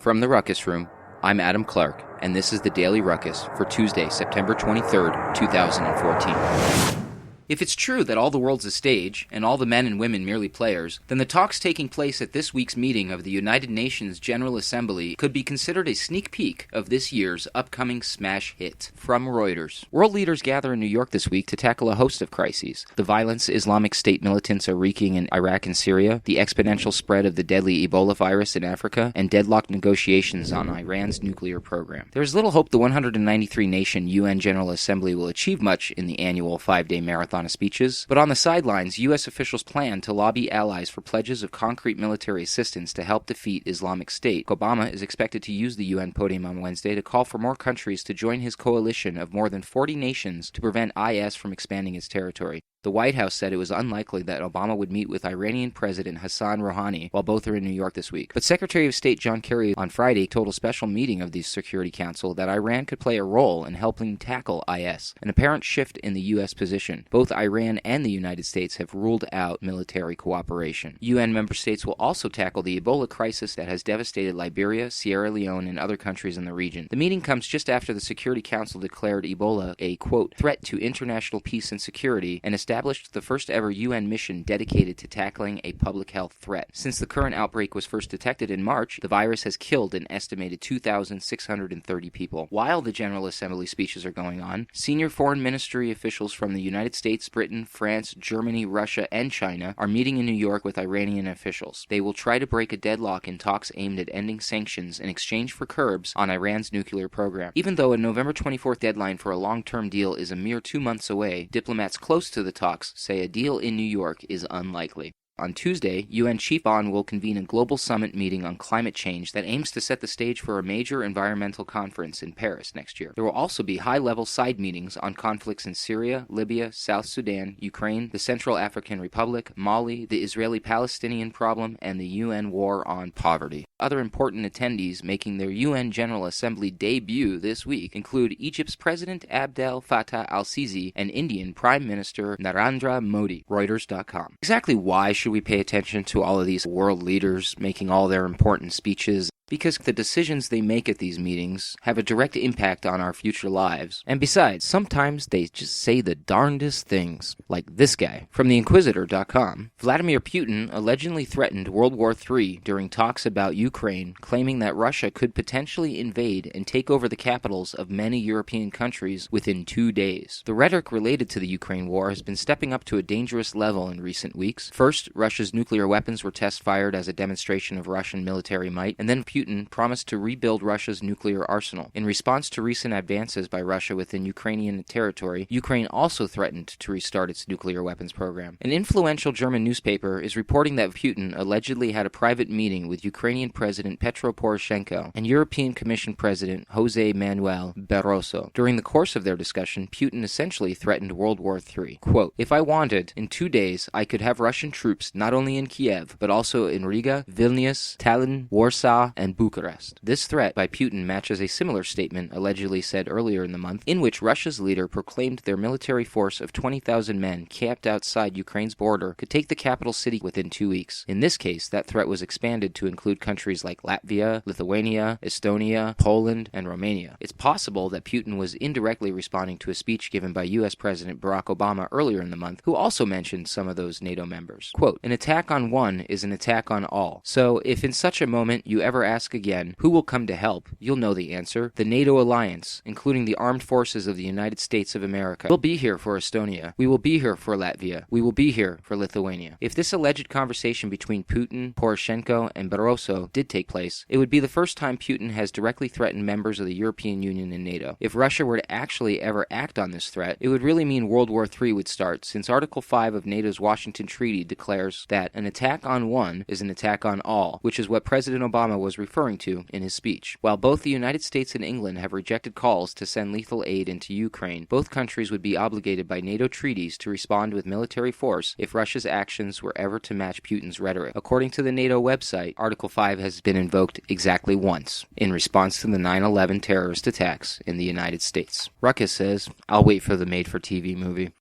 From the Ruckus Room, I'm Adam Clark, and this is the Daily Ruckus for Tuesday, September 23rd, 2014. If it's true that all the world's a stage, and all the men and women merely players, then the talks taking place at this week's meeting of the United Nations General Assembly could be considered a sneak peek of this year's upcoming smash hit. From Reuters. World leaders gather in New York this week to tackle a host of crises. The violence Islamic State militants are wreaking in Iraq and Syria, the exponential spread of the deadly Ebola virus in Africa, and deadlocked negotiations on Iran's nuclear program. There is little hope the 193-nation UN General Assembly will achieve much in the annual 5-day marathon of speeches, but on the sidelines, U.S. officials plan to lobby allies for pledges of concrete military assistance to help defeat Islamic State. Obama is expected to use the UN podium on Wednesday to call for more countries to join his coalition of more than 40 nations to prevent IS from expanding its territory. The White House said it was unlikely that Obama would meet with Iranian President Hassan Rouhani while both are in New York this week. But Secretary of State John Kerry on Friday told a special meeting of the Security Council that Iran could play a role in helping tackle IS, an apparent shift in the U.S. position. Both Iran and the United States have ruled out military cooperation. UN member states will also tackle the Ebola crisis that has devastated Liberia, Sierra Leone, and other countries in the region. The meeting comes just after the Security Council declared Ebola a, quote, threat to international peace and security and established the first ever UN mission dedicated to tackling a public health threat. Since the current outbreak was first detected in March, the virus has killed an estimated 2,630 people. While the General Assembly speeches are going on, senior foreign ministry officials from the United States, Britain, France, Germany, Russia, and China are meeting in New York with Iranian officials. They will try to break a deadlock in talks aimed at ending sanctions in exchange for curbs on Iran's nuclear program. Even though a November 24th deadline for a long-term deal is a mere 2 months away, diplomats close to the talks say a deal in New York is unlikely. On Tuesday, UN Chief Bond will convene a global summit meeting on climate change that aims to set the stage for a major environmental conference in Paris next year. There will also be high-level side meetings on conflicts in Syria, Libya, South Sudan, Ukraine, the Central African Republic, Mali, the Israeli-Palestinian problem, and the UN war on poverty. Other important attendees making their UN General Assembly debut this week include Egypt's President Abdel Fattah al-Sisi and Indian Prime Minister Narendra Modi. Reuters.com. Exactly why should we pay attention to all of these world leaders making all their important speeches? Because the decisions they make at these meetings have a direct impact on our future lives. And besides, sometimes they just say the darndest things, like this guy. From theinquisitor.com, Vladimir Putin allegedly threatened World War III during talks about Ukraine, claiming that Russia could potentially invade and take over the capitals of many European countries within 2 days. The rhetoric related to the Ukraine war has been stepping up to a dangerous level in recent weeks. First, Russia's nuclear weapons were test-fired as a demonstration of Russian military might, and then Putin promised to rebuild Russia's nuclear arsenal. In response to recent advances by Russia within Ukrainian territory, Ukraine also threatened to restart its nuclear weapons program. An influential German newspaper is reporting that Putin allegedly had a private meeting with Ukrainian President Petro Poroshenko and European Commission President Jose Manuel Barroso. During the course of their discussion, Putin essentially threatened World War III. Quote, if I wanted, in 2 days, I could have Russian troops not only in Kiev, but also in Riga, Vilnius, Tallinn, Warsaw, and Bucharest. This threat by Putin matches a similar statement allegedly said earlier in the month, in which Russia's leader proclaimed their military force of 20,000 men camped outside Ukraine's border could take the capital city within 2 weeks. In this case, that threat was expanded to include countries like Latvia, Lithuania, Estonia, Poland, and Romania. It's possible that Putin was indirectly responding to a speech given by U.S. President Barack Obama earlier in the month, who also mentioned some of those NATO members. Quote, an attack on one is an attack on all. So, if in such a moment you ever ask again, who will come to help? You'll know the answer. The NATO alliance, including the armed forces of the United States of America. We'll be here for Estonia. We will be here for Latvia. We will be here for Lithuania. If this alleged conversation between Putin, Poroshenko, and Barroso did take place, it would be the first time Putin has directly threatened members of the European Union and NATO. If Russia were to actually ever act on this threat, it would really mean World War III would start, since Article 5 of NATO's Washington Treaty declares that an attack on one is an attack on all, which is what President Obama was referring to in his speech. While both the United States and England have rejected calls to send lethal aid into Ukraine, both countries would be obligated by NATO treaties to respond with military force if Russia's actions were ever to match Putin's rhetoric. According to the NATO website, Article 5 has been invoked exactly once, in response to the 9/11 terrorist attacks in the United States. Ruckus says, I'll wait for the made-for-TV movie.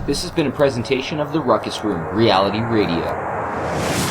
This has been a presentation of the Ruckus Room, Reality Radio.